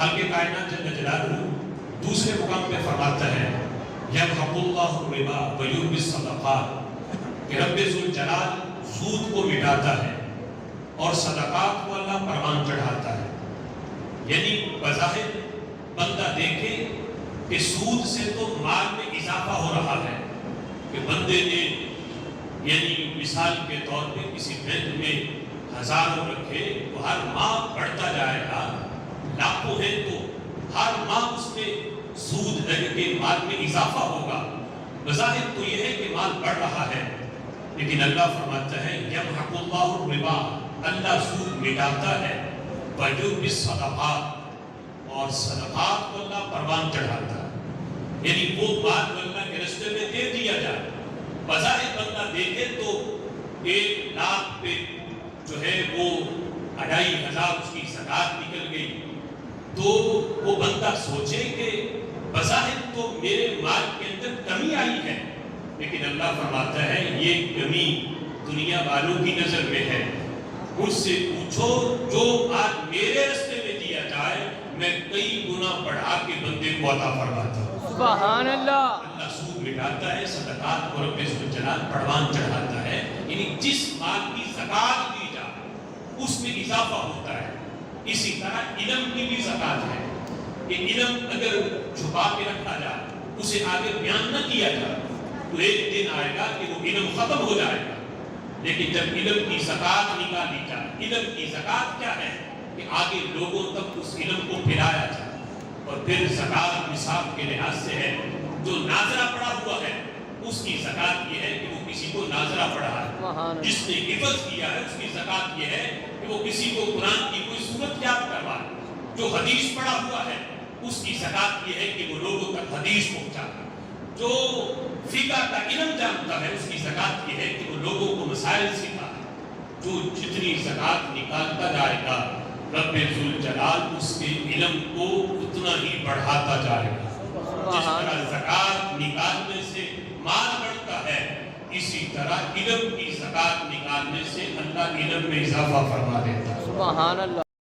خالق کائنات جل جلالہ دوسرے مقام پہ فرماتا ہے یمحق اللہ الربا ویربی الصدقات کہ رب ذوالجلال سود کو مٹاتا ہے اور صدقات کو اللہ پروان چڑھاتا ہے. یعنی بظاہر بندہ دیکھے کہ سود سے تو مال میں اضافہ ہو رہا ہے کہ بندے نے یعنی مثال کے طور پہ کسی بینک میں 1000 رکھے تو ہر ماہ بڑھتا جائے گا, لاکھوں ہیں تو ہر ماہ اس میں سود لگ کے مال میں اضافہ ہوگا. بظاہر تو یہ ہے کہ مال بڑھ رہا ہے, لیکن اللہ فرماتا ہے یمحق اللہ الربا, اللہ سود مٹاتا ہے, ویربی الصدقات اور صدقات کو اللہ پروان چڑھاتا ہے. یعنی وہ مال اللہ کے راستے میں دے دیا جائے. بظاہر بندہ دیکھے تو 1 لاکھ پہ جو ہے وہ 2500 اس کی زکات نکل گئی, تو وہ بندہ سوچے کہ بظاہر تو میرے مال کے اندر کمی آئی ہے, لیکن اللہ فرماتا ہے یہ کمی دنیا والوں کی نظر میں ہے. مجھ سے پوچھو جو مال میرے راستے میں دیا جائے میں کئی گنا بڑھا کے بندے کو عطا فرماتا ہوں. سبحان اللہ. اللہ سود مٹاتا ہے, صدقات کو رب ذوالجلال پروان چڑھاتا ہے. یعنی جس مال کی زکات دی جائے اس میں اضافہ ہوتا ہے. اسی طرح علم کی بھی زکات ہے کہ علم اگر چھپا کے رکھا جائے, اسے آگے بیان نہ کیا جائے, تو ایک دن آئے گا کہ وہ علم ختم ہو جائے گا. لیکن جب علم کی زکات نکالی جائے, علم کی زکات کیا ہے کہ آگے لوگوں تک اس علم کو پھیلایا جائے. اور پھر زکات نصاب کے لحاظ سے ہے, جو ناظرہ پڑا ہوا ہے اس کی زکات یہ ہے کہ وہ کسی کو ناظرہ پڑھا ہے. جس نے حفظ کیا ہے اس کی زکات یہ ہے کہ وہ کسی کو قرآن کی کوئی صورت یاد کروائے. جو حدیث پڑھا ہوا ہے اس کی زکات یہ ہے کہ وہ لوگوں تک حدیث پہنچائے. جو فقہ کا علم جانتا ہے اس کی زکات یہ ہے کہ وہ لوگوں کو مسائل سکھائے. جو جتنی زکات نکالتا جائے گا رب ذوالجلال اس کے علم کو اتنا ہی بڑھاتا جائے گا. جس طرح زکات نکالنے سے مال بڑھتا ہے, اسی طرح علم کی زکات نکالنے سے اللہ علم میں اضافہ فرما دیتا ہے. سبحان اللہ.